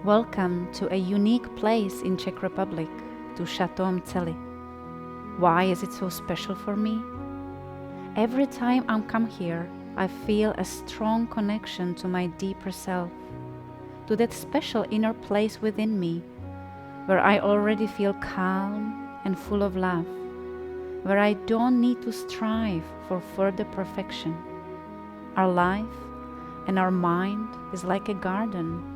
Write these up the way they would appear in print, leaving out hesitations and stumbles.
Welcome to a unique place in Czech Republic, to Chateau Mcely. Why is it so special for me? Every time I come here, I feel a strong connection to my deeper self, to that special inner place within me, where I already feel calm and full of love, where I don't need to strive for further perfection. Our life and our mind is like a garden.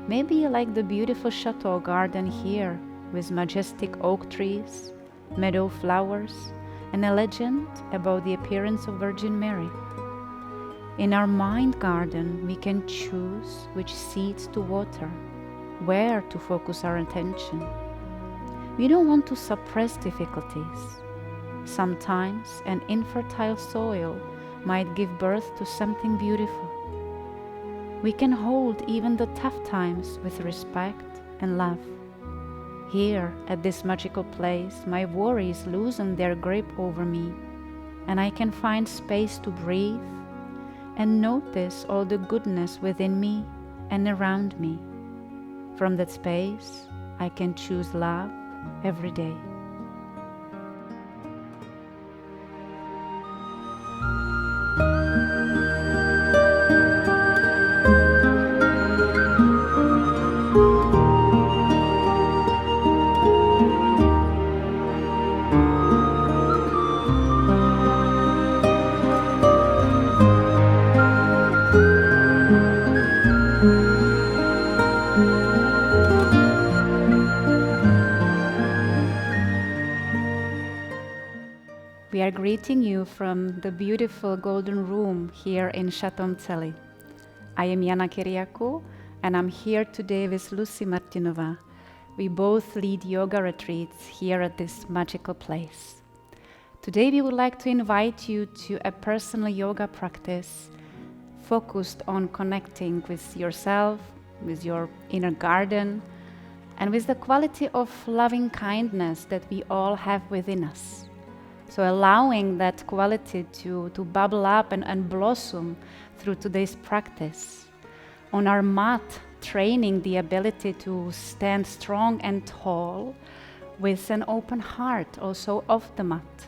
Maybe like the beautiful chateau garden here, with majestic oak trees, meadow flowers, and a legend about the appearance of Virgin Mary. In our mind garden, we can choose which seeds to water, where to focus our attention. We don't want to suppress difficulties. Sometimes an infertile soil might give birth to something beautiful. We can hold even the tough times with respect and love. Here, at this magical place, my worries loosen their grip over me, and I can find space to breathe and notice all the goodness within me and around me. From that space, I can choose love every day. We are greeting you from the beautiful golden room here in Chateau Mcely. I am Jana Kyriakou, and I'm here today with Lucy Martinova. We both lead yoga retreats here at this magical place. Today we would like to invite you to a personal yoga practice focused on connecting with yourself, with your inner garden, and with the quality of loving kindness that we all have within us. So allowing that quality to bubble up and blossom through today's practice. On our mat, training the ability to stand strong and tall with an open heart also off the mat.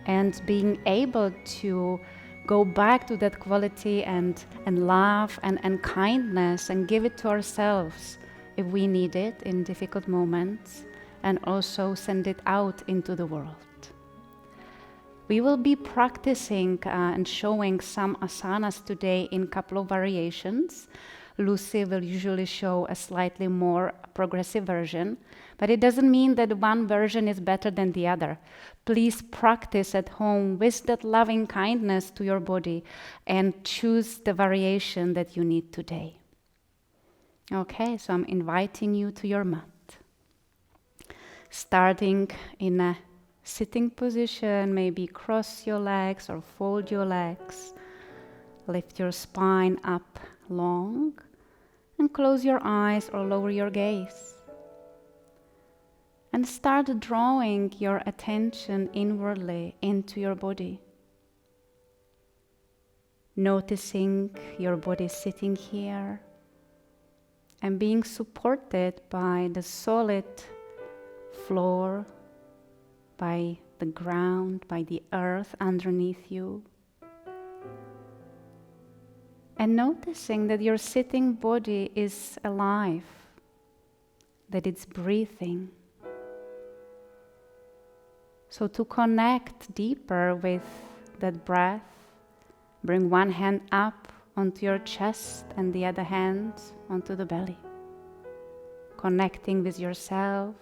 And being able to go back to that quality and love and kindness and give it to ourselves if we need it in difficult moments, and also send it out into the world. We will be practicing and showing some asanas today in a couple of variations. Lucy will usually show a slightly more progressive version, but it doesn't mean that one version is better than the other. Please practice at home with that loving kindness to your body and choose the variation that you need today. Okay, so I'm inviting you to your mat. Starting in a sitting position, maybe cross your legs or fold your legs. Lift your spine up long and close your eyes or lower your gaze. And start drawing your attention inwardly into your body. Noticing your body sitting here and being supported by the solid floor, by the ground, by the earth underneath you. And noticing that your sitting body is alive, that it's breathing. So to connect deeper with that breath, bring one hand up onto your chest and the other hand onto the belly. Connecting with yourself,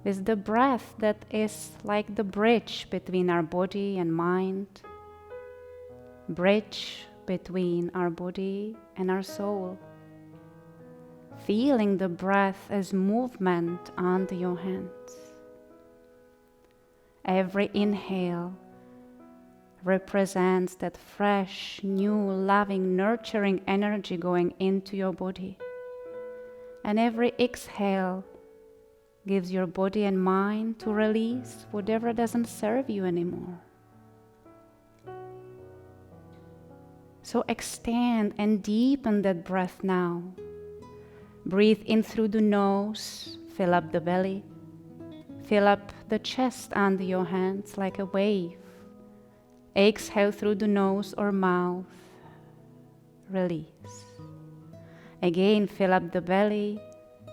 with the breath that is like the bridge between our body and mind, bridge between our body and our soul. Feeling the breath as movement under your hands. Every inhale represents that fresh, new, loving, nurturing energy going into your body. And every exhale gives your body and mind to release whatever doesn't serve you anymore. So extend and deepen that breath now Breathe in through the nose, fill up the belly. Fill up the chest under your hands like a wave. Exhale through the nose or mouth. Release. Again, fill up the belly,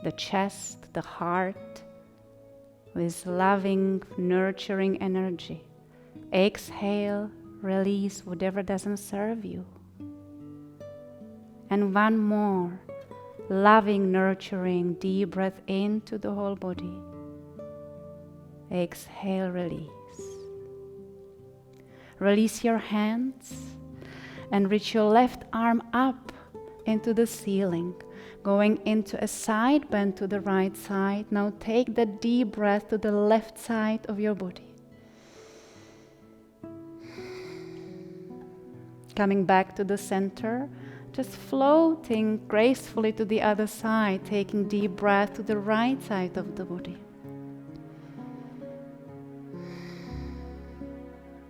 the chest, the heart with loving, nurturing energy. Exhale, release whatever doesn't serve you. And one more, loving, nurturing, deep breath into the whole body. Exhale, release. Release your hands and reach your left arm up into the ceiling, going into a side bend to the right side. Now take the deep breath to the left side of your body. Coming back to the center, just floating gracefully to the other side, taking deep breath to the right side of the body.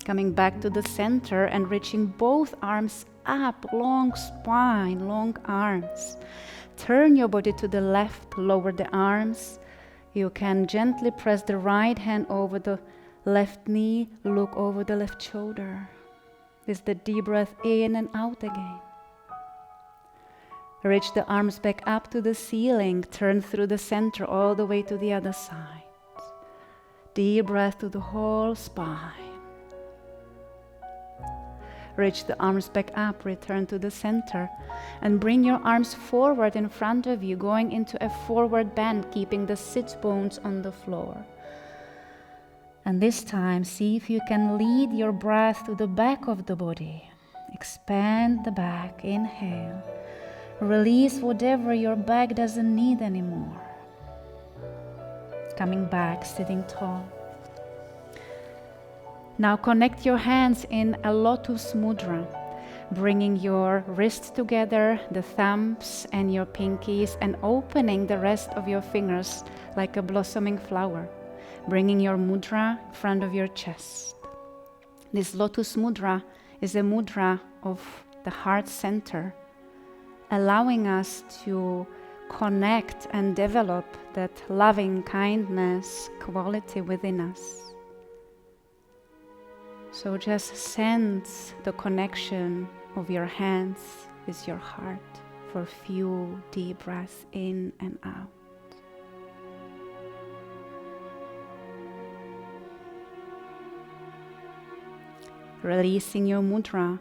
Coming back to the center and reaching both arms up, long spine, long arms. Turn your body to the left, lower the arms. You can gently press the right hand over the left knee, look over the left shoulder. With the deep breath in and out again. Reach the arms back up to the ceiling, turn through the center all the way to the other side. Deep breath to the whole spine. Reach the arms back up, return to the center, and bring your arms forward in front of you, going into a forward bend, keeping the sit bones on the floor. And this time, see if you can lead your breath to the back of the body. Expand the back, inhale. Release whatever your back doesn't need anymore. Coming back, sitting tall. Now connect your hands in a lotus mudra, bringing your wrists together, the thumbs and your pinkies, and opening the rest of your fingers like a blossoming flower, bringing your mudra in front of your chest. This lotus mudra is a mudra of the heart center, allowing us to connect and develop that loving kindness quality within us. So just sense the connection of your hands with your heart for a few deep breaths in and out. Releasing your mudra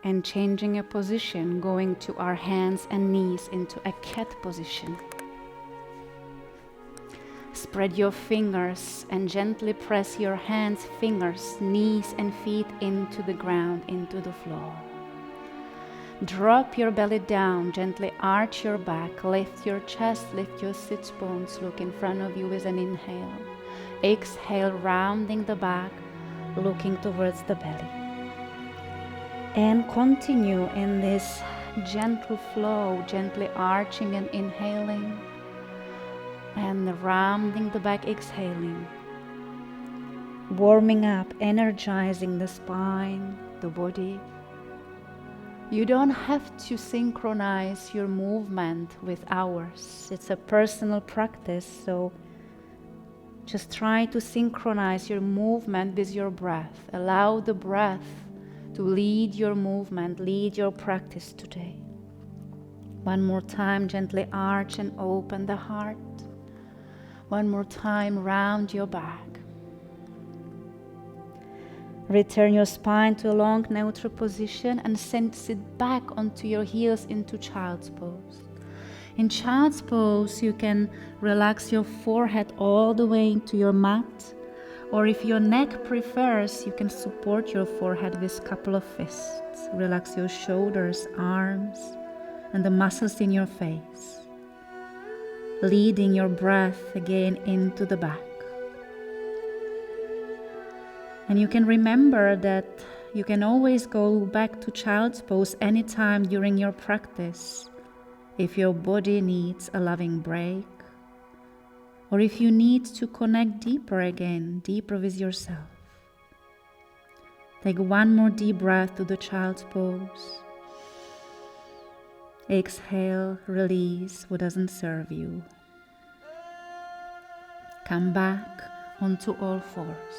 and changing a position, going to our hands and knees into a cat position. Spread your fingers and gently press your hands, fingers, knees and feet into the ground, into the floor. Drop your belly down, gently arch your back, lift your chest, lift your sit bones, look in front of you with an inhale. Exhale, rounding the back, looking towards the belly. And continue in this gentle flow, gently arching and inhaling, and rounding the back, exhaling. Warming up, energizing the spine, the body. You don't have to synchronize your movement with ours. It's a personal practice, so just try to synchronize your movement with your breath. Allow the breath to lead your movement, lead your practice today. One more time, gently arch and open the heart. One more time, round your back. Return your spine to a long neutral position and sit back onto your heels into child's pose. In child's pose, you can relax your forehead all the way into your mat, or if your neck prefers, you can support your forehead with a couple of fists. Relax your shoulders, arms, and the muscles in your face. Leading your breath again into the back. And you can remember that you can always go back to child's pose anytime during your practice if your body needs a loving break, or if you need to connect deeper again, deeper with yourself. Take one more deep breath to the child's pose. Exhale, release what doesn't serve you. Come back onto all fours.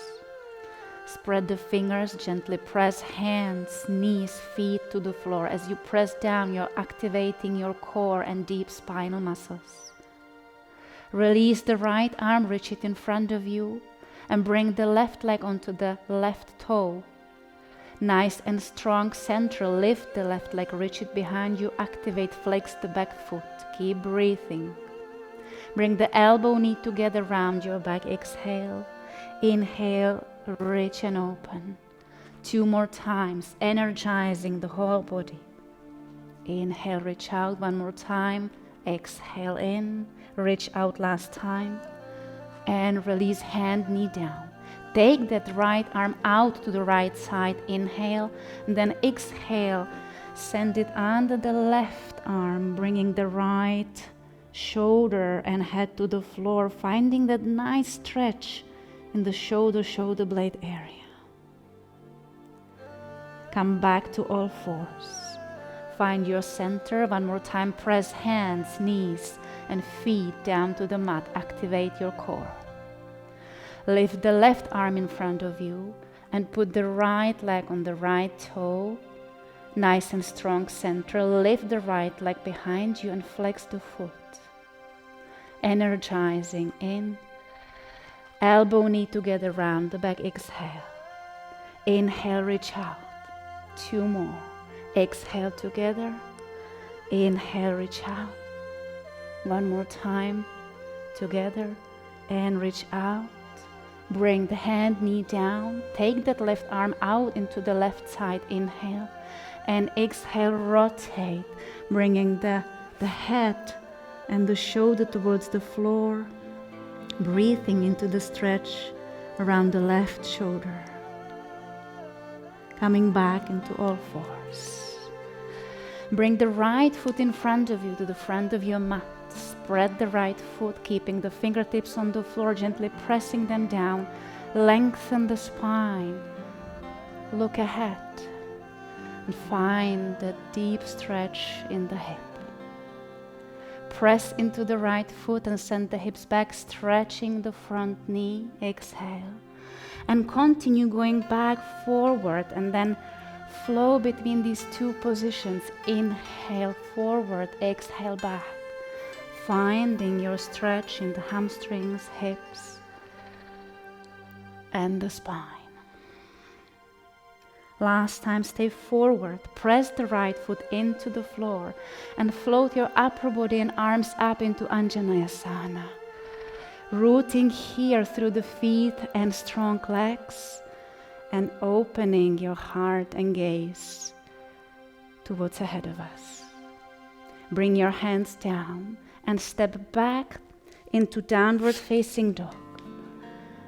Spread the fingers, gently press hands, knees, feet to the floor. As you press down, you're activating your core and deep spinal muscles. Release the right arm, reach it in front of you, and bring the left leg onto the left toe. Nice and strong central. Lift the left leg, reach it behind you, activate, flex the back foot. Keep breathing. Bring the elbow knee together round your back. Exhale. Inhale, reach and open. 2 more times, energizing the whole body. Inhale, reach out 1 more time. Exhale in, reach out last time. And release, hand, knee down. Take that right arm out to the right side. Inhale, and then exhale. Send it under the left arm, bringing the right shoulder and head to the floor, finding that nice stretch in the shoulder blade area. Come back to all fours. Find your center. 1 more time. Press hands, knees, and feet down to the mat. Activate your core. Lift the left arm in front of you and put the right leg on the right toe. Nice and strong center. Lift the right leg behind you and flex the foot. Energizing in. Elbow, knee together round the back. Exhale. Inhale, reach out. 2 more. Exhale together. Inhale, reach out. 1 more time. Together. And reach out. Bring the hand, knee down. Take that left arm out into the left side. Inhale. And exhale, rotate. Bringing the head and the shoulder towards the floor. Breathing into the stretch around the left shoulder. Coming back into all fours. Bring the right foot in front of you to the front of your mat. Spread the right foot, keeping the fingertips on the floor, gently pressing them down. Lengthen the spine. Look ahead and find that deep stretch in the hip. Press into the right foot and send the hips back, stretching the front knee. Exhale. And continue going back, forward, and then flow between these 2 positions. Inhale, forward, exhale, back. Finding your stretch in the hamstrings, hips, and the spine. Last time, stay forward. Press the right foot into the floor and float your upper body and arms up into Anjaneyasana. Rooting here through the feet and strong legs, and opening your heart and gaze to what's ahead of us. Bring your hands down and step back into downward facing dog.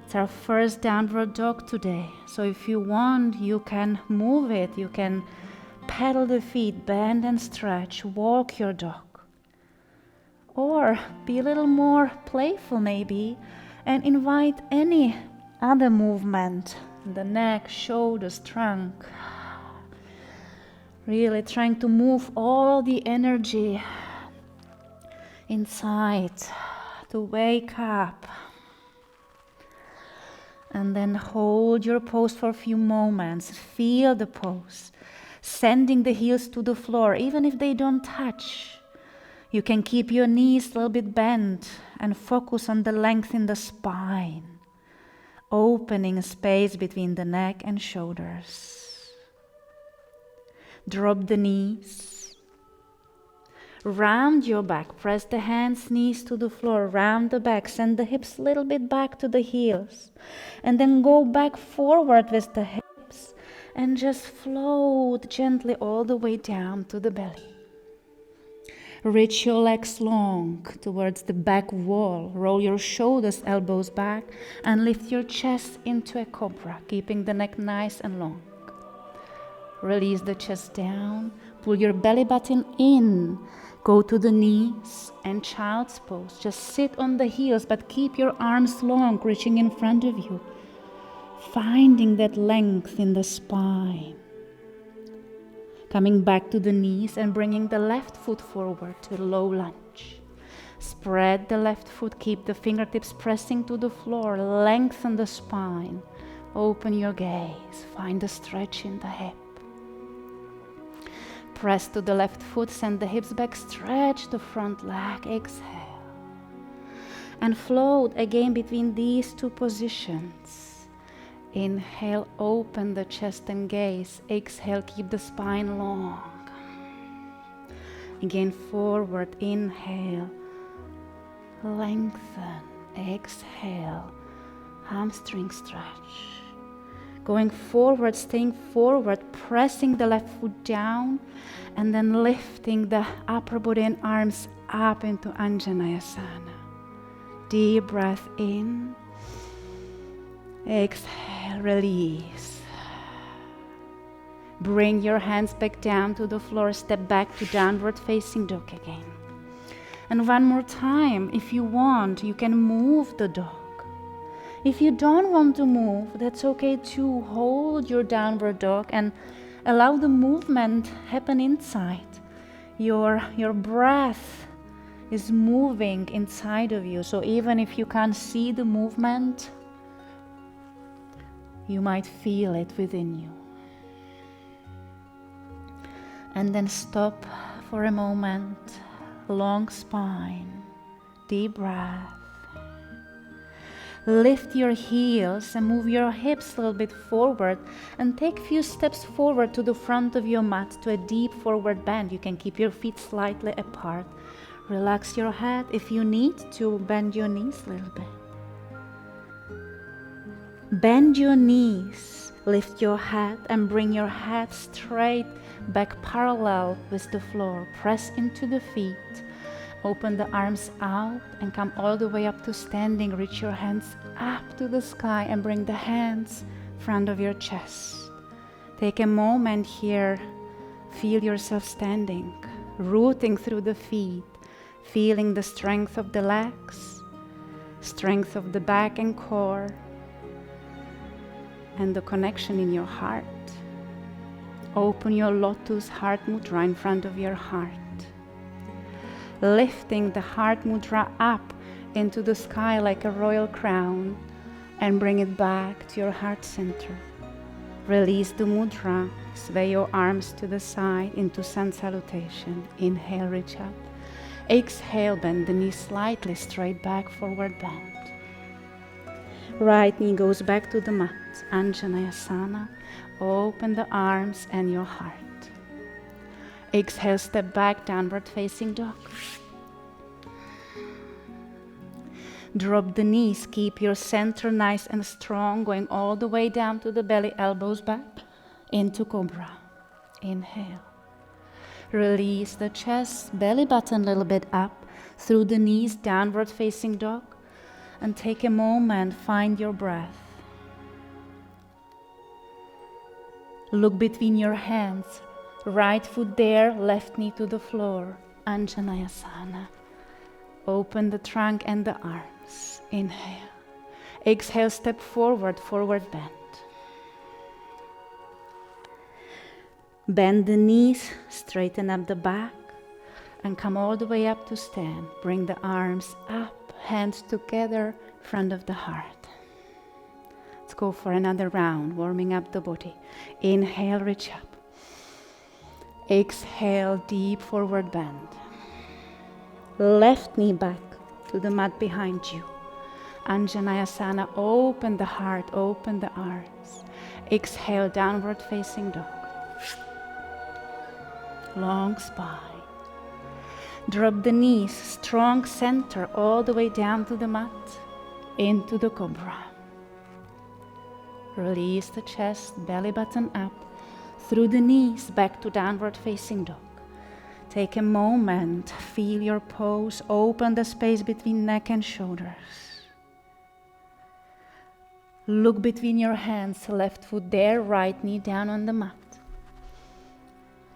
It's our first downward dog today, so if you want, you can move it, you can pedal the feet, bend and stretch, walk your dog. Or be a little more playful maybe and invite any other movement, the neck, shoulders, trunk. Really trying to move all the energy inside to wake up. And then hold your pose for a few moments. Feel the pose. Sending the heels to the floor, even if they don't touch. You can keep your knees a little bit bent and focus on the length in the spine. Opening a space between the neck and shoulders. Drop the knees. Round your back. Press the hands, knees to the floor. Round the back. Send the hips a little bit back to the heels. And then go back forward with the hips. And just float gently all the way down to the belly. Reach your legs long towards the back wall. Roll your shoulders, elbows back. And lift your chest into a cobra, keeping the neck nice and long. Release the chest down. Pull your belly button in. Go to the knees and child's pose. Just sit on the heels, but keep your arms long, reaching in front of you. Finding that length in the spine. Coming back to the knees and bringing the left foot forward to a low lunge. Spread the left foot, keep the fingertips pressing to the floor, lengthen the spine, open your gaze, find a stretch in the hip. Press to the left foot, send the hips back, stretch the front leg, exhale. And float again between these two positions. Inhale, open the chest and gaze. Exhale, keep the spine long. Again, forward, inhale, lengthen, exhale, hamstring stretch. Going forward, staying forward, pressing the left foot down, and then lifting the upper body and arms up into Anjaneyasana. Deep breath in. Exhale, release. Bring your hands back down to the floor, step back to downward facing dog again. And one more time, if you want, you can move the dog. If you don't want to move, that's okay too. Hold your downward dog and allow the movement happen inside. Your breath is moving inside of you. So even if you can't see the movement, you might feel it within you. And then stop for a moment, long spine, deep breath. Lift your heels and move your hips a little bit forward and take a few steps forward to the front of your mat to a deep forward bend. You can keep your feet slightly apart. Relax your head. If you need to, bend your knees a little bit. Bend your knees, lift your head and bring your head straight back parallel with the floor. Press into the feet, open the arms out and come all the way up to standing. Reach your hands up to the sky and bring the hands in front of your chest. Take a moment here, feel yourself standing, rooting through the feet, feeling the strength of the legs, strength of the back and core, and the connection in your heart. Open your lotus heart mudra in front of your heart. Lifting the heart mudra up into the sky like a royal crown and bring it back to your heart center. Release the mudra, sway your arms to the side into sun salutation. Inhale, reach up. Exhale, bend the knee slightly, straight back, forward bend. Right knee goes back to the mat. Anjaneyasana. Open the arms and your heart. Exhale, step back, downward facing dog. Drop the knees, keep your center nice and strong, going all the way down to the belly, elbows back, into cobra. Inhale. Release the chest, belly button a little bit up, through the knees, downward facing dog, and take a moment, find your breath. Look between your hands, right foot there, left knee to the floor, Anjaneyasana. Open the trunk and the arms. Inhale. Exhale, step forward, forward bend. Bend the knees, straighten up the back, and come all the way up to stand. Bring the arms up, hands together, front of the heart. Let's go for another round, warming up the body. Inhale, reach up. Exhale, deep forward bend. Left knee back to the mat behind you. Anjaneyasana, open the heart, open the arms. Exhale, downward facing dog. Long spine. Drop the knees, strong center, all the way down to the mat, into the cobra. Release the chest, belly button up, through the knees, back to downward facing dog. Take a moment, feel your pose, open the space between neck and shoulders. Look between your hands, left foot there, right knee down on the mat.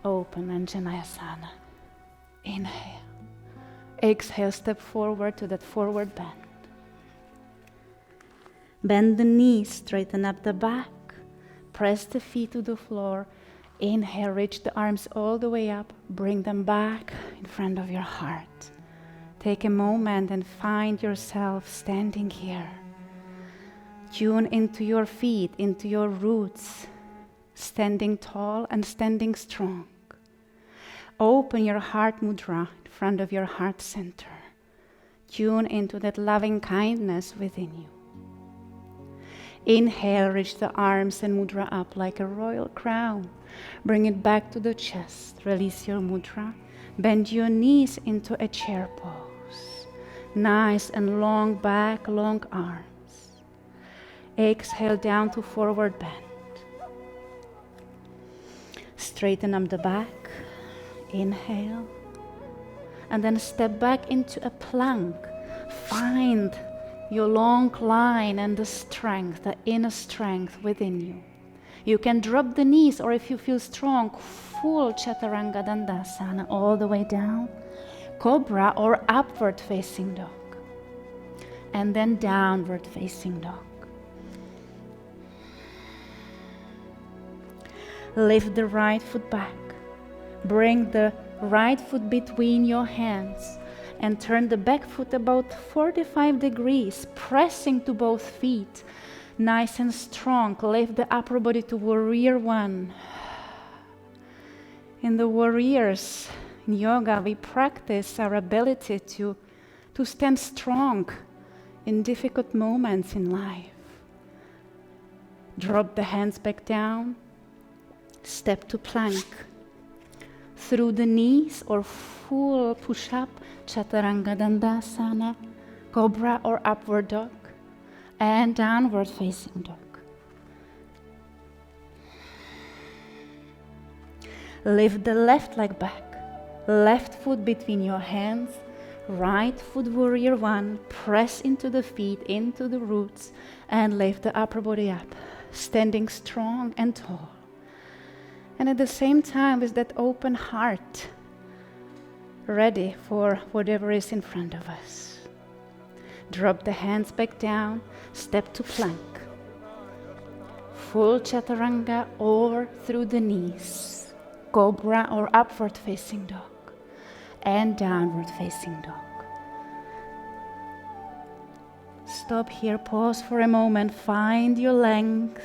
Open Anjaneyasana. Inhale. Exhale, step forward to that forward bend. Bend the knees, straighten up the back, press the feet to the floor. Inhale, reach the arms all the way up. Bring them back in front of your heart. Take a moment and find yourself standing here. Tune into your feet, into your roots, standing tall and standing strong. Open your heart mudra in front of your heart center. Tune into that loving kindness within you. Inhale, reach the arms and mudra up like a royal crown. Bring it back to the chest. Release your mudra. Bend your knees into a chair pose. Nice and long back, long arms. Exhale down to forward bend. Straighten up the back. Inhale. And then step back into a plank. Find your long line and the strength, the inner strength within you. You can drop the knees, or if you feel strong, full Chaturanga Dandasana all the way down. Cobra or upward facing dog. And then downward facing dog. Lift the right foot back. Bring the right foot between your hands and turn the back foot about 45 degrees, pressing to both feet. Nice and strong. Lift the upper body to warrior one. In the warriors, in yoga, we practice our ability to stand strong in difficult moments in life. Drop the hands back down. Step to plank. Through the knees or full push-up, Chaturanga Dandasana, Cobra or upward dog, and downward facing dog. Lift the left leg back, left foot between your hands, right foot warrior one, press into the feet, into the roots, and lift the upper body up, standing strong and tall. And at the same time, with that open heart, ready for whatever is in front of us. Drop the hands back down, step to plank. Full Chaturanga or through the knees. Cobra or upward facing dog. And downward facing dog. Stop here, pause for a moment, find your length,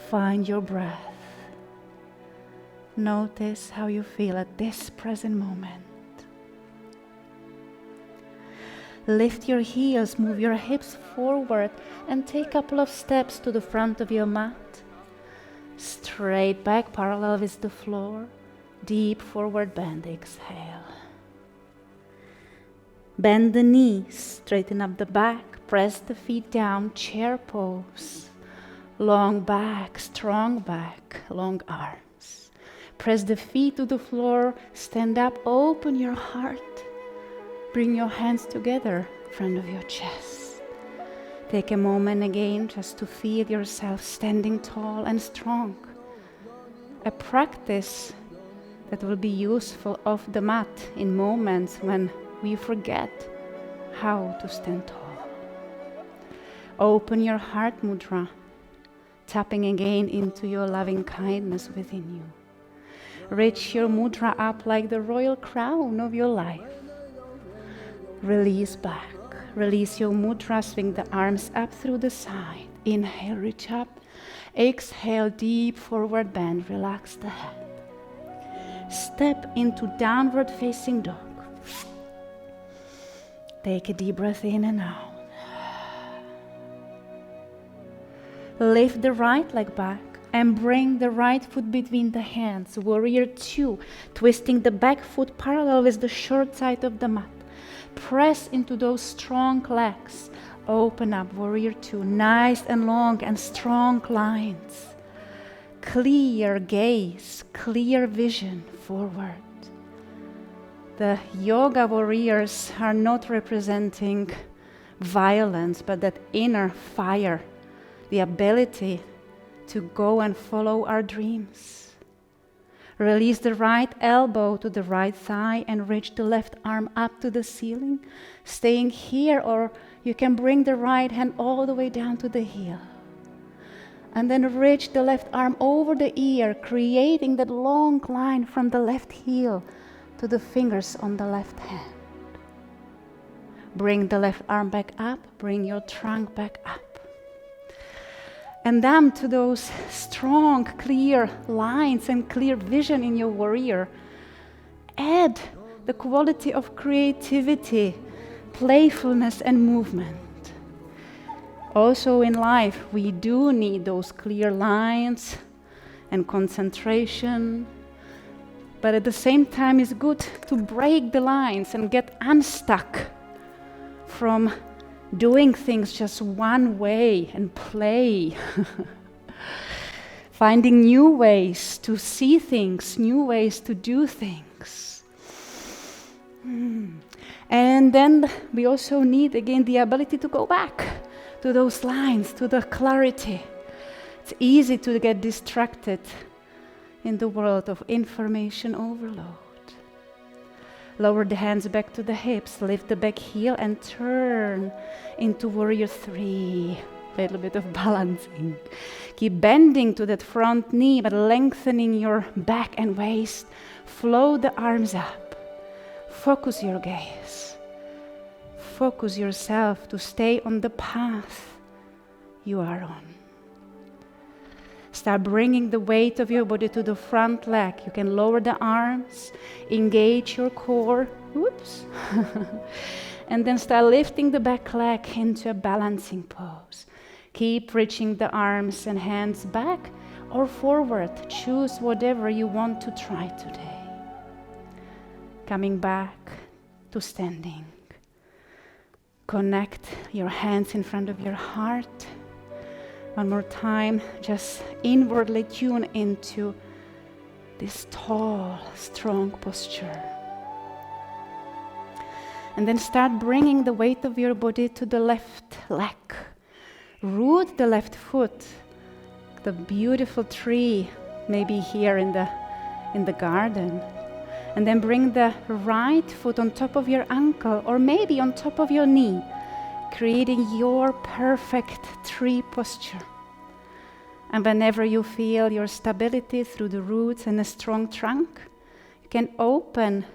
find your breath. Notice how you feel at this present moment. Lift your heels, move your hips forward, and take a couple of steps to the front of your mat. Straight back, parallel with the floor. Deep forward bend, exhale. Bend the knees, straighten up the back, press the feet down, chair pose. Long back, strong back, long arms. Press the feet to the floor, stand up, open your heart. Bring your hands together in front of your chest. Take a moment again just to feel yourself standing tall and strong. A practice that will be useful off the mat in moments when we forget how to stand tall. Open your heart mudra, tapping again into your loving kindness within you. Reach your mudra up like the royal crown of your life. Release back. Release your mudra, swing the arms up through the side. Inhale, reach up. Exhale, deep forward bend, relax the head. Step into downward facing dog. Take a deep breath in and out. Lift the right leg back and bring the right foot between the hands. Warrior two, twisting the back foot parallel with the short side of the mat. Press into those strong legs. Open up, warrior two. Nice and long and strong lines. Clear gaze, clear vision forward. The yoga warriors are not representing violence, but that inner fire, the ability to go and follow our dreams. Release the right elbow to the right thigh and reach the left arm up to the ceiling, staying here, or you can bring the right hand all the way down to the heel. And then reach the left arm over the ear, creating that long line from the left heel to the fingers on the left hand. Bring the left arm back up, bring your trunk back up. And then to those strong, clear lines and clear vision in your warrior, add the quality of creativity, playfulness, and movement. Also in life, we do need those clear lines and concentration, but at the same time, it's good to break the lines and get unstuck from doing things just one way and play. Finding new ways to see things, new ways to do things. And then we also need, again, the ability to go back to those lines, to the clarity. It's easy to get distracted in the world of information overload. Lower the hands back to the hips, lift the back heel and turn into warrior 3. A little bit of balancing. Keep bending to that front knee, but lengthening your back and waist. Flow the arms up. Focus your gaze. Focus yourself to stay on the path you are on. Start bringing the weight of your body to the front leg. You can lower the arms, engage your core. Oops. And then start lifting the back leg into a balancing pose. Keep reaching the arms and hands back or forward. Choose whatever you want to try today. Coming back to standing. Connect your hands in front of your heart. One more time, just inwardly tune into this tall, strong posture. And then start bringing the weight of your body to the left leg. Root the left foot, the beautiful tree, maybe here in the garden. And then bring the right foot on top of your ankle or maybe on top of your knee, creating your perfect tree posture. And whenever you feel your stability through the roots and a strong trunk, you can open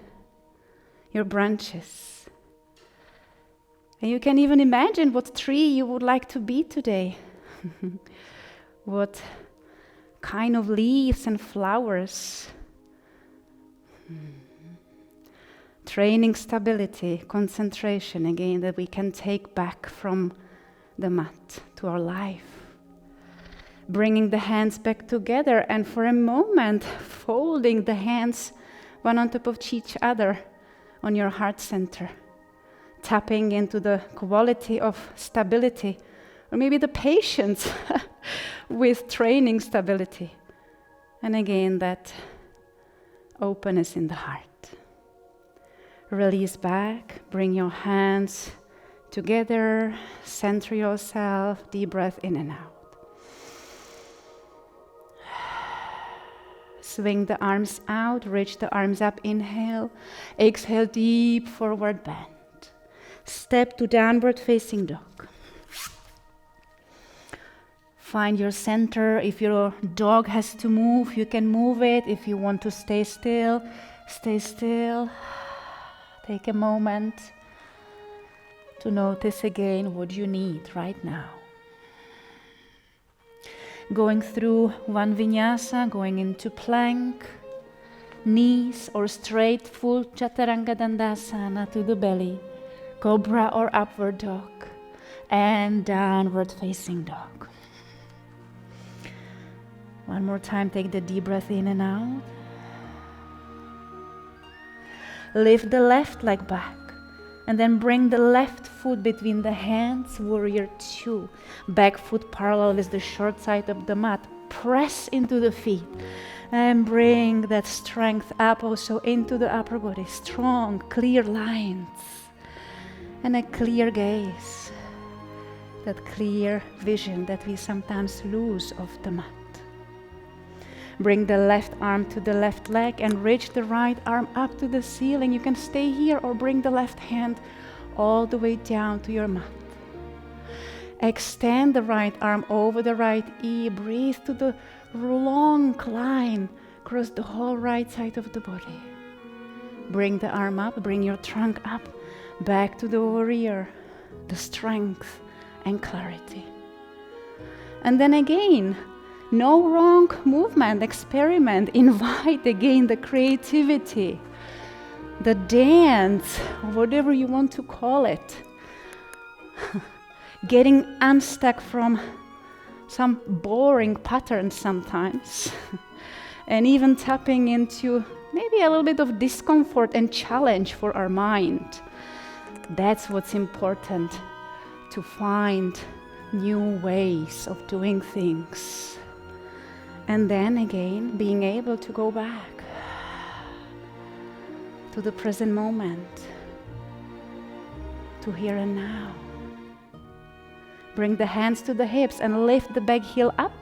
your branches. And you can even imagine what tree you would like to be today. What kind of leaves and flowers. Training stability, concentration again, that we can take back from the mat to our life. Bringing the hands back together and for a moment folding the hands one on top of each other on your heart center. Tapping into the quality of stability or maybe the patience with training stability. And again, that openness in the heart. Release back, bring your hands together, center yourself, deep breath in and out. Swing the arms out, reach the arms up, inhale, exhale, deep forward bend. Step to downward facing dog. Find your center. If your dog has to move, you can move it. If you want to stay still, stay still. Take a moment to notice again what you need right now. Going through one vinyasa, going into plank, knees or straight full chaturanga dandasana to the belly, cobra or upward dog, and downward facing dog. One more time, take the deep breath in and out. Lift the left leg back and then bring the left foot between the hands, warrior 2. Back foot parallel with the short side of the mat. Press into the feet and bring that strength up also into the upper body. Strong, clear lines and a clear gaze. That clear vision that we sometimes lose of the mat. Bring the left arm to the left leg and reach the right arm up to the ceiling. You can stay here or bring the left hand all the way down to your mat. Extend the right arm over the right ear. Breathe to the long line across the whole right side of the body. Bring the arm up, bring your trunk up, back to the warrior, the strength and clarity. And then again, no wrong movement, experiment, invite again the creativity, the dance, whatever you want to call it. Getting unstuck from some boring patterns sometimes, and even tapping into maybe a little bit of discomfort and challenge for our mind. That's what's important, to find new ways of doing things. And then again, being able to go back to the present moment, to here and now. Bring the hands to the hips and lift the back heel up.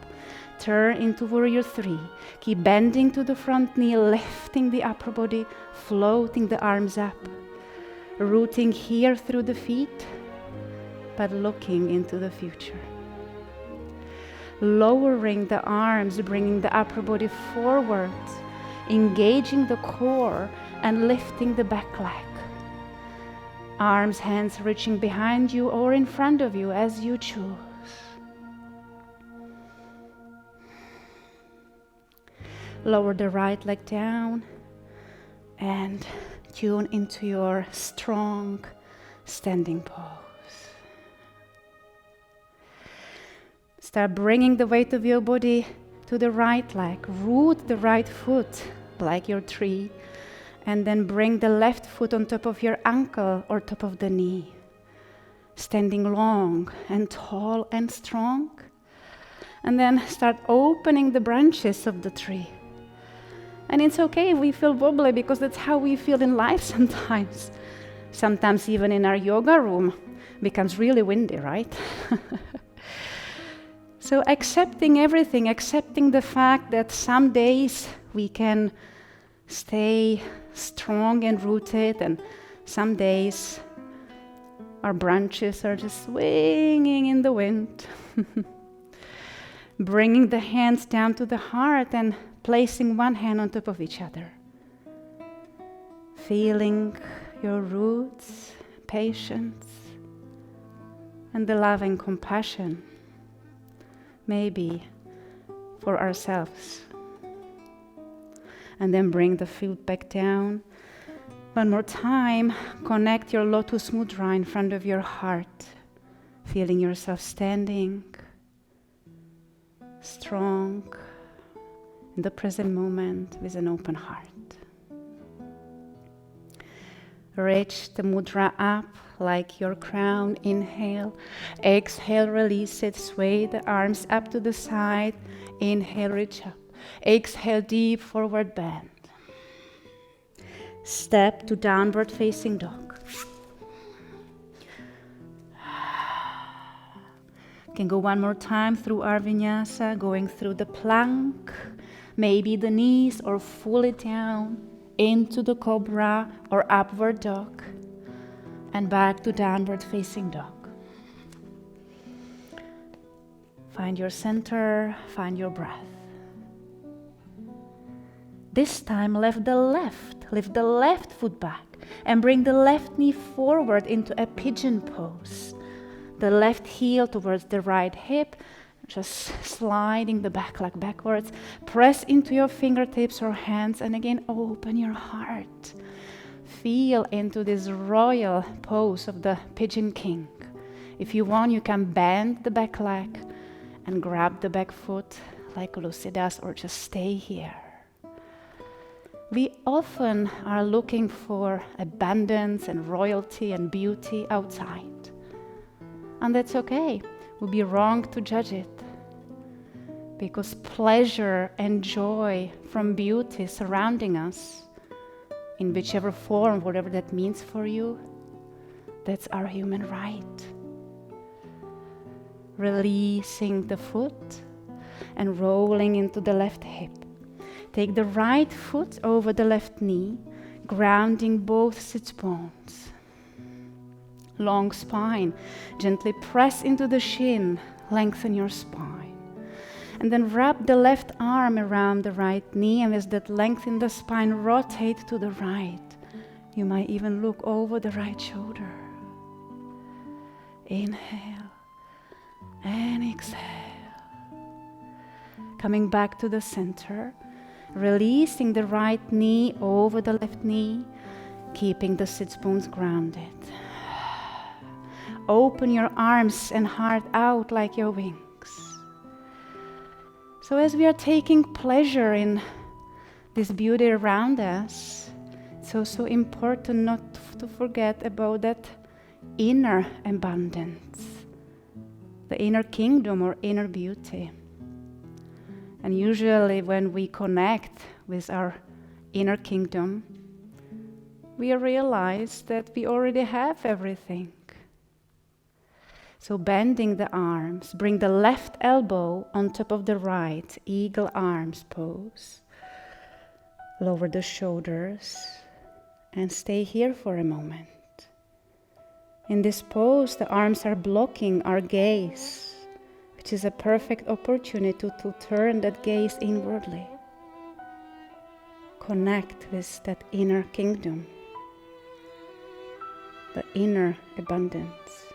Turn into warrior 3. Keep bending to the front knee, lifting the upper body, floating the arms up. Rooting here through the feet, but looking into the future. Lowering the arms, bringing the upper body forward, engaging the core and lifting the back leg. Arms, hands reaching behind you or in front of you as you choose. Lower the right leg down and tune into your strong standing pose. Start bringing the weight of your body to the right leg. Root the right foot like your tree. And then bring the left foot on top of your ankle or top of the knee. Standing long and tall and strong. And then start opening the branches of the tree. And it's okay if we feel wobbly, because that's how we feel in life sometimes. Sometimes even in our yoga room becomes really windy, right? So accepting everything, accepting the fact that some days we can stay strong and rooted, and some days our branches are just swinging in the wind. Bringing the hands down to the heart and placing one hand on top of each other. Feeling your roots, patience, and the love and compassion, maybe for ourselves. And then bring the feet back down. One more time, connect your lotus mudra in front of your heart, feeling yourself standing, strong, in the present moment with an open heart. Reach the mudra up like your crown. Inhale. Exhale, release it. Sway the arms up to the side. Inhale, reach up. Exhale, deep forward bend. Step to downward facing dog. Can go one more time through our vinyasa, going through the plank, maybe the knees, or fully down into the cobra or upward dog, and back to downward facing dog. Find your center, find your breath. This time lift the left foot back and bring the left knee forward into a pigeon pose. The left heel towards the right hip, just sliding the back leg backwards. Press into your fingertips or hands and again open your heart. Feel into this royal pose of the pigeon king. If you want, you can bend the back leg and grab the back foot like Lucy does, or just stay here. We often are looking for abundance and royalty and beauty outside. And that's okay. It would be wrong to judge it. Because pleasure and joy from beauty surrounding us, in whichever form, whatever that means for you, that's our human right. Releasing the foot and rolling into the left hip. Take the right foot over the left knee, grounding both sits bones. long spine. Gently press into the shin, lengthen your spine. And then wrap the left arm around the right knee, and with that length in the spine, rotate to the right. You might even look over the right shoulder. Inhale and exhale. Coming back to the center, releasing the right knee over the left knee, keeping the sits bones grounded. Open your arms and heart out like your wings. So as we are taking pleasure in this beauty around us, it's also important not to forget about that inner abundance, the inner kingdom or inner beauty. And usually when we connect with our inner kingdom, we realize that we already have everything. So bending the arms, bring the left elbow on top of the right, eagle arms pose. Lower the shoulders and stay here for a moment. In this pose, the arms are blocking our gaze, which is a perfect opportunity to turn that gaze inwardly. Connect with that inner kingdom, the inner abundance,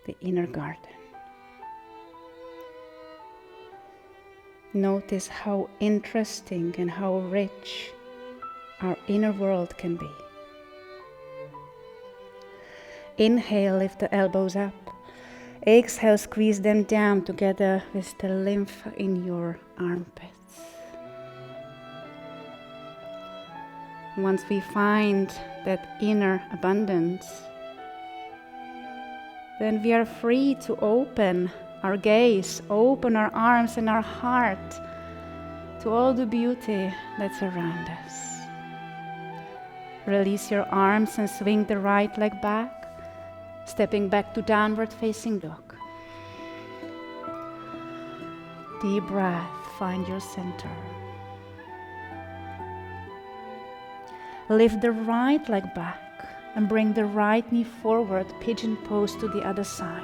the inner garden. Notice how interesting and how rich our inner world can be. Inhale, lift the elbows up. Exhale, squeeze them down together with the lymph in your armpits. Once we find that inner abundance, then we are free to open our gaze, open our arms and our heart to all the beauty that's around us. Release your arms and swing the right leg back, stepping back to downward facing dog. Deep breath, find your center. Lift the right leg back and bring the right knee forward, pigeon pose to the other side.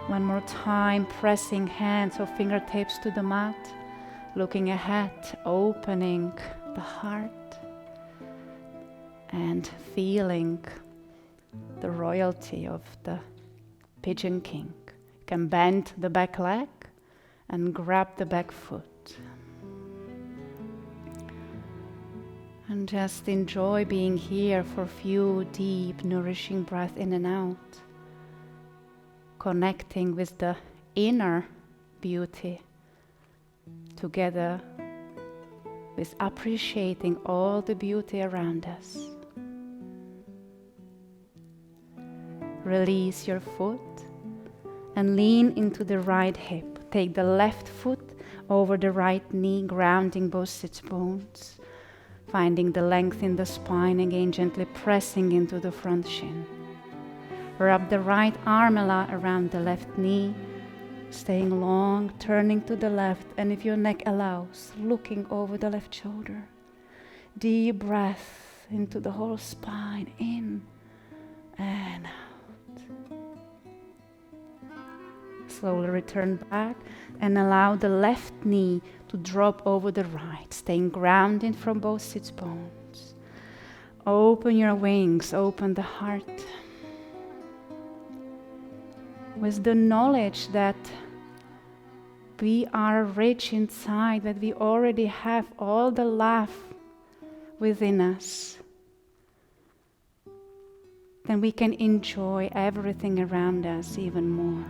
One more time, pressing hands or fingertips to the mat, looking ahead, opening the heart and feeling the royalty of the pigeon king. You can bend the back leg and grab the back foot. And just enjoy being here for a few deep, nourishing breaths in and out. Connecting with the inner beauty together with appreciating all the beauty around us. Release your foot and lean into the right hip. Take the left foot over the right knee, grounding both sits bones. Finding the length in the spine again, gently pressing into the front shin. Wrap the right arm around the left knee, staying long, turning to the left, and if your neck allows, looking over the left shoulder. Deep breath into the whole spine, in and out. Slowly return back and allow the left knee to drop over the right, staying grounded from both sits bones. Open your wings, open the heart. With the knowledge that we are rich inside, that we already have all the love within us, then we can enjoy everything around us even more.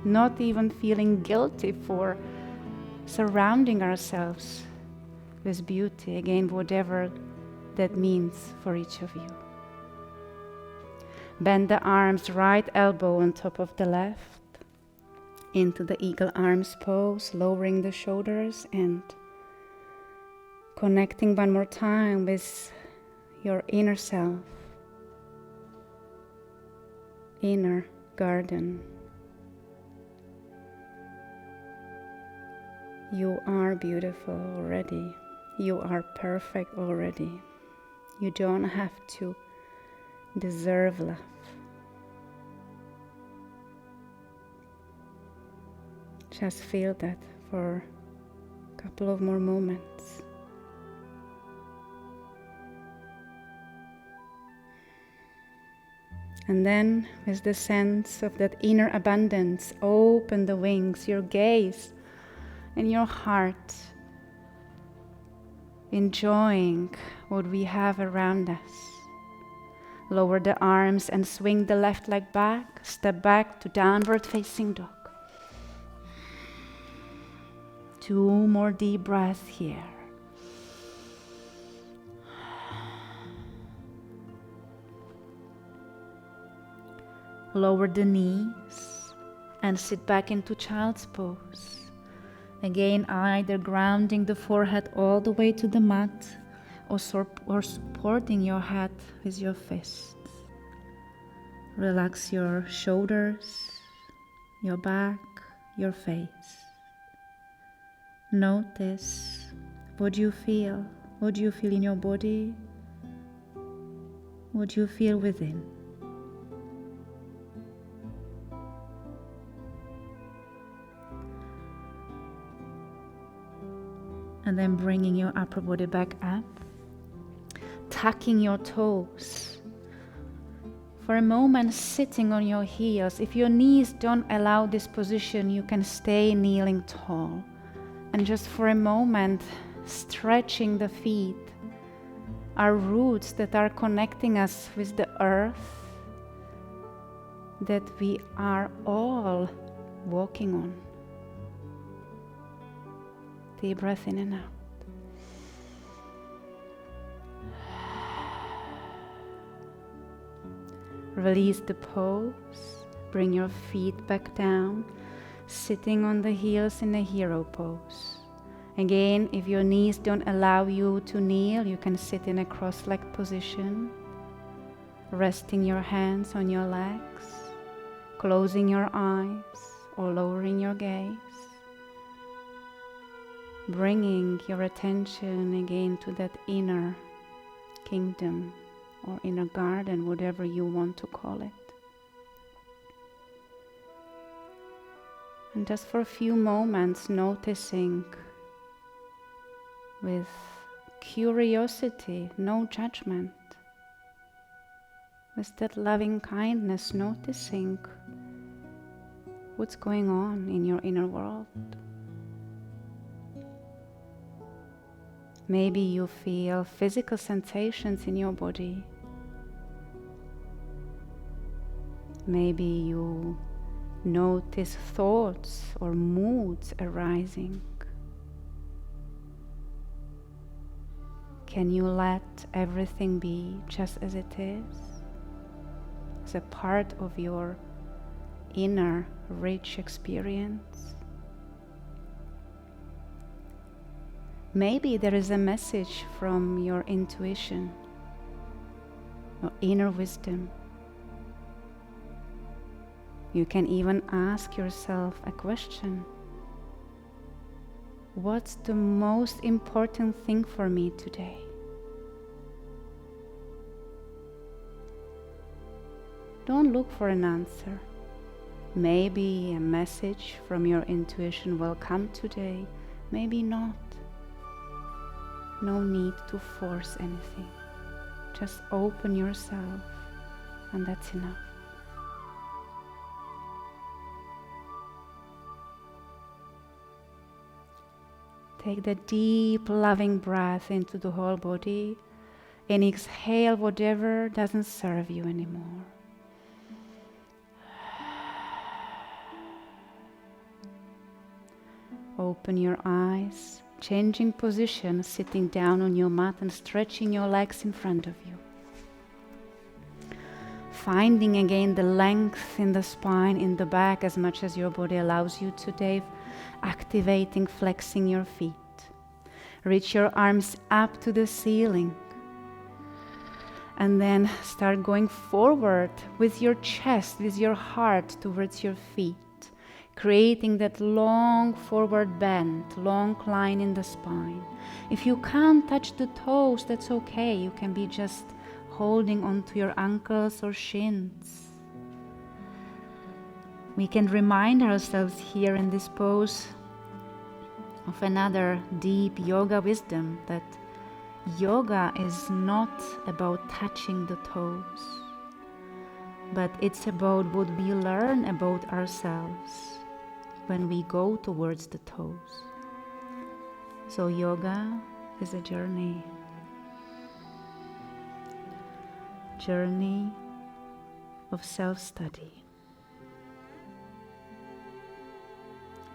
Not even feeling guilty for surrounding ourselves with beauty, again, whatever that means for each of you. Bend the arms, right elbow on top of the left, into the eagle arms pose, lowering the shoulders and connecting one more time with your inner self, inner garden. You are beautiful already. You are perfect already. You don't have to deserve love. Just feel that for a couple of more moments. And then, with the sense of that inner abundance, open the wings, your gaze and your heart, enjoying what we have around us. Lower the arms and swing the left leg back, step back to downward facing dog. 2 more deep breaths here. Lower the knees and sit back into child's pose. Again, either grounding the forehead all the way to the mat or supporting your head with your fists. Relax your shoulders, your back, your face. Notice what you feel. What do you feel in your body? What do you feel within? And then bringing your upper body back up, tucking your toes. For a moment, sitting on your heels. If your knees don't allow this position, you can stay kneeling tall. And just for a moment, stretching the feet, our roots that are connecting us with the earth that we are all walking on. Deep breath in and out. Release the pose. Bring your feet back down, sitting on the heels in a hero pose. Again, if your knees don't allow you to kneel, you can sit in a cross-legged position, resting your hands on your legs, closing your eyes or lowering your gaze. Bringing your attention again to that inner kingdom or inner garden, whatever you want to call it. And just for a few moments, noticing with curiosity, no judgment, with that loving kindness, noticing what's going on in your inner world. Maybe you feel physical sensations in your body. Maybe you notice thoughts or moods arising. Can you let everything be just as it is? As a part of your inner rich experience? Maybe there is a message from your intuition, your inner wisdom. You can even ask yourself a question. What's the most important thing for me today? Don't look for an answer. Maybe a message from your intuition will come today, maybe not. No need to force anything. Just open yourself, and that's enough. Take the deep, loving breath into the whole body and exhale whatever doesn't serve you anymore. Open your eyes, changing position, sitting down on your mat and stretching your legs in front of you. Finding again the length in the spine, in the back, as much as your body allows you today. Activating, flexing your feet. Reach your arms up to the ceiling. And then start going forward with your chest, with your heart towards your feet. Creating that long forward bend, long line in the spine. If you can't touch the toes, that's okay. You can be just holding onto your ankles or shins. We can remind ourselves here in this pose of another deep yoga wisdom, that yoga is not about touching the toes, but it's about what we learn about ourselves when we go towards the toes. So yoga is a journey of self-study.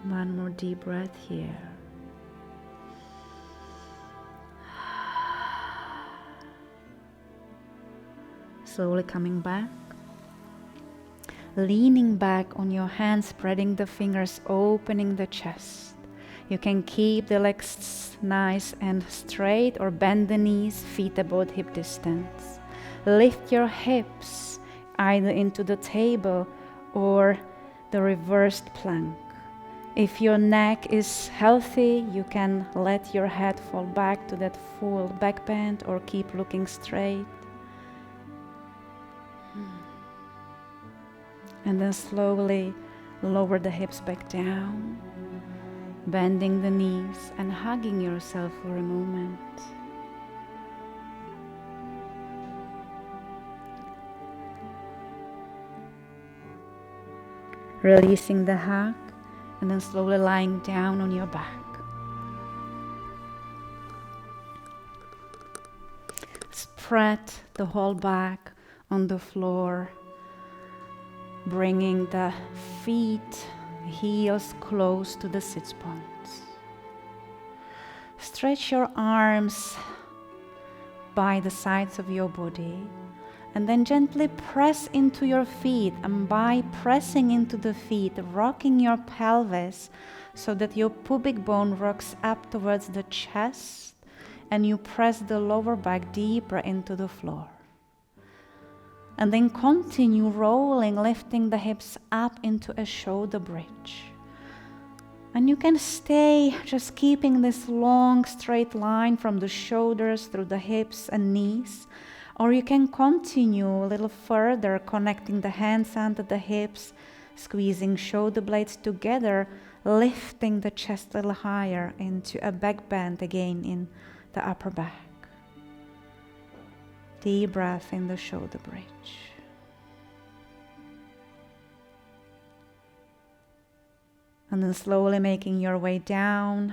One more deep breath here. Slowly coming back, leaning back on your hands, spreading the fingers, opening the chest. You can keep the legs nice and straight or bend the knees, feet about hip distance. Lift your hips either into the table or the reversed plank. If your neck is healthy, you can let your head fall back to that full back bend or keep looking straight. And then slowly lower the hips back down, bending the knees and hugging yourself for a moment. Releasing the hug, and then slowly lying down on your back. Spread the whole back on the floor, bringing the feet, heels close to the sit bones. Stretch your arms by the sides of your body, and then gently press into your feet, and by pressing into the feet, rocking your pelvis so that your pubic bone rocks up towards the chest and you press the lower back deeper into the floor. And then continue rolling, lifting the hips up into a shoulder bridge. And you can stay just keeping this long straight line from the shoulders through the hips and knees. Or you can continue a little further, connecting the hands under the hips, squeezing shoulder blades together, lifting the chest a little higher into a back bend again in the upper back. Deep breath in the shoulder bridge. And then slowly making your way down,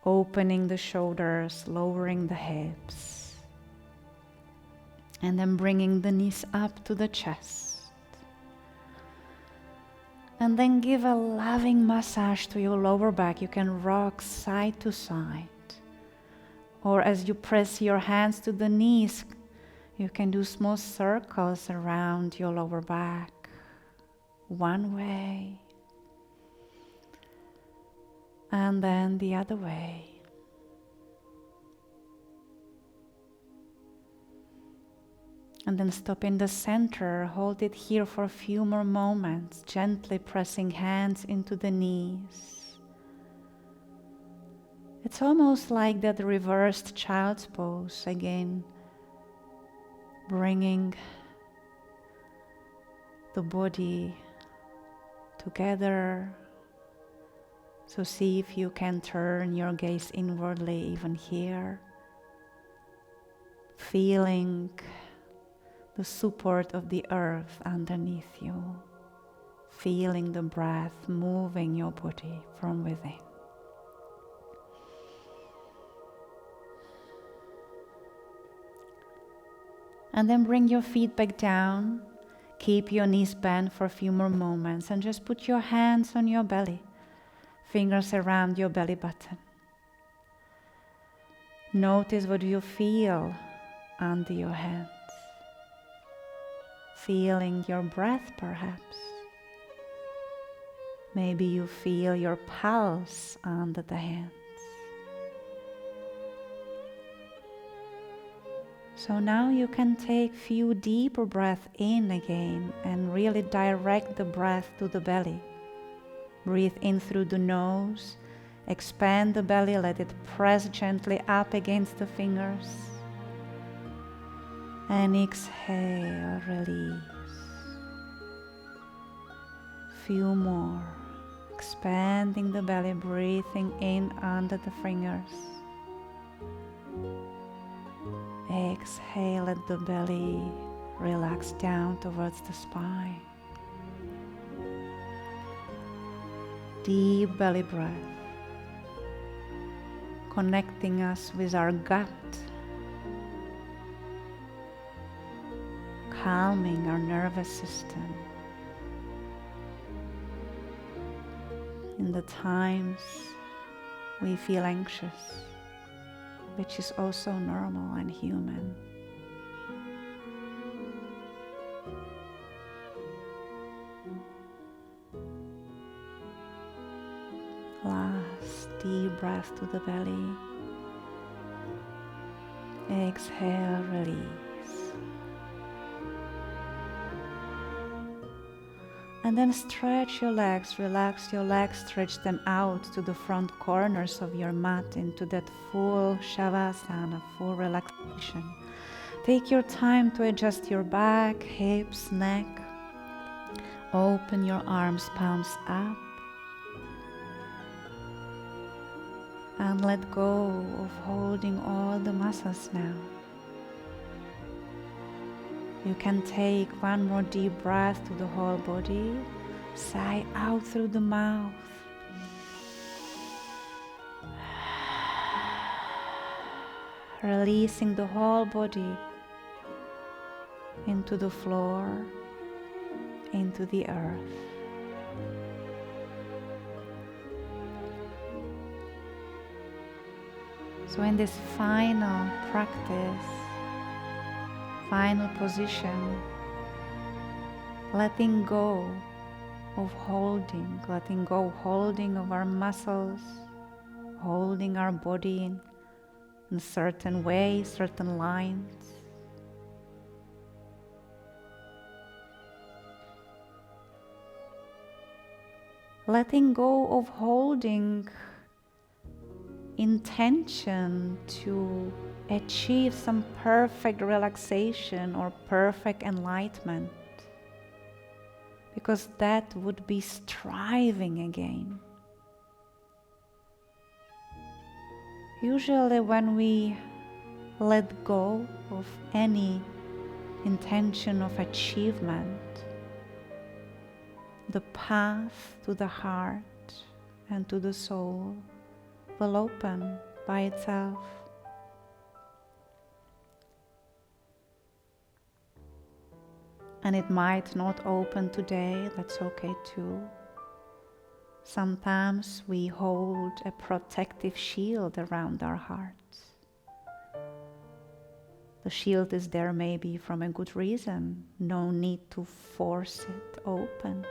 opening the shoulders, lowering the hips. And then bringing the knees up to the chest. And then give a loving massage to your lower back. You can rock side to side. Or as you press your hands to the knees, you can do small circles around your lower back. One way. And then the other way. And then stop in the center, hold it here for a few more moments, gently pressing hands into the knees. It's almost like that reversed child's pose again, bringing the body together. So see if you can turn your gaze inwardly even here, feeling the support of the earth underneath you, feeling the breath moving your body from within. And then bring your feet back down, keep your knees bent for a few more moments, and just put your hands on your belly, fingers around your belly button. Notice what you feel under your hands. Feeling your breath perhaps. Maybe you feel your pulse under the hands. So now you can take few deeper breaths in again and really direct the breath to the belly. Breathe in through the nose, expand the belly, let it press gently up against the fingers. And exhale, release. Few more. Expanding the belly, breathing in under the fingers. Exhale, let the belly relax down towards the spine. Deep belly breath, connecting us with our gut, calming our nervous system in the times we feel anxious, which is also normal and human. Last deep breath to the belly. Exhale, release. And then stretch your legs, relax your legs, stretch them out to the front corners of your mat into that full Shavasana, full relaxation. Take your time to adjust your back, hips, neck. Open your arms, palms up. And let go of holding all the muscles now. You can take one more deep breath to the whole body. Sigh out through the mouth. Releasing the whole body into the floor, into the earth. So in this final practice, final position, letting go of holding, letting go of holding of our muscles, holding our body in a certain way, certain lines. Letting go of holding intention to achieve some perfect relaxation or perfect enlightenment, because that would be striving again. Usually when we let go of any intention of achievement, the path to the heart and to the soul will open by itself. And it might not open today, that's okay too. Sometimes we hold a protective shield around our hearts. The shield is there maybe from a good reason, no need to force it open.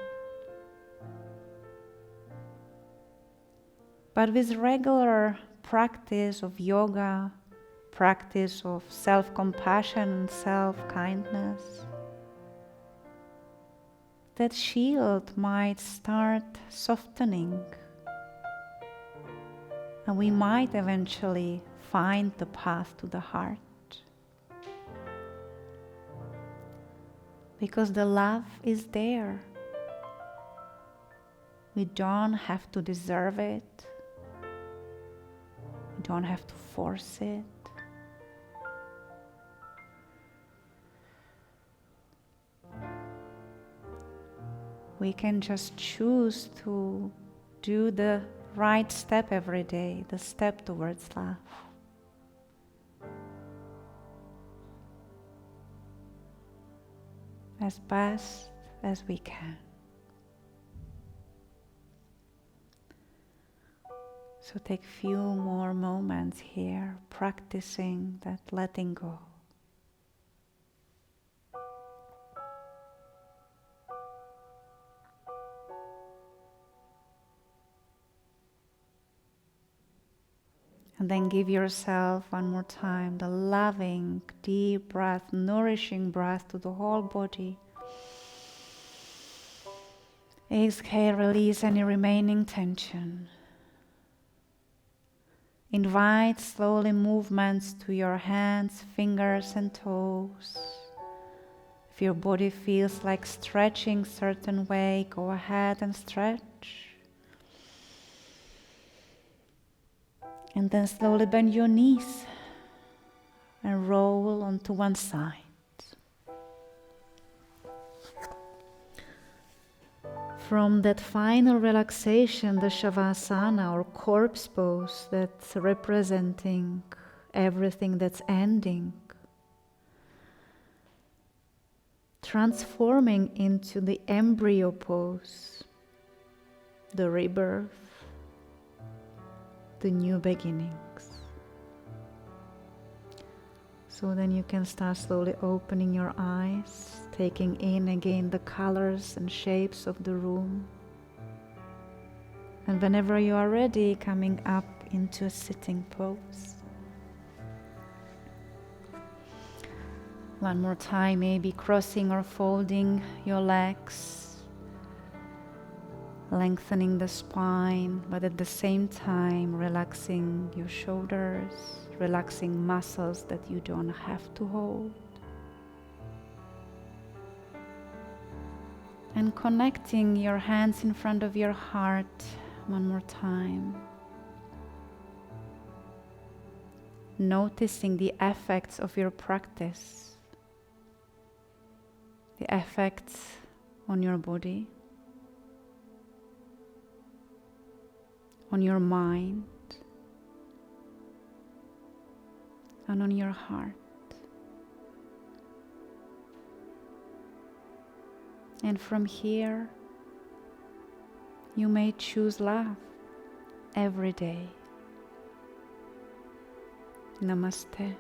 But with regular practice of yoga, practice of self-compassion and self-kindness, that shield might start softening, and we might eventually find the path to the heart. Because the love is there. We don't have to deserve it. We don't have to force it. We can just choose to do the right step every day, the step towards love. As best as we can. So take few more moments here practicing that letting go. And then give yourself one more time the loving, deep breath, nourishing breath to the whole body. Exhale, release any remaining tension. Invite slowly movements to your hands, fingers and toes. If your body feels like stretching a certain way, go ahead and stretch. And then slowly bend your knees and roll onto one side. From that final relaxation, the Shavasana or corpse pose that's representing everything that's ending, transforming into the embryo pose, the rebirth, the new beginnings. So then you can start slowly opening your eyes, taking in again the colors and shapes of the room. And whenever you are ready, coming up into a sitting pose. One more time, maybe crossing or folding your legs, lengthening the spine, but at the same time relaxing your shoulders, relaxing muscles that you don't have to hold. And connecting your hands in front of your heart one more time. Noticing the effects of your practice, the effects on your body, on your mind, and on your heart. And from here, you may choose love every day. Namaste.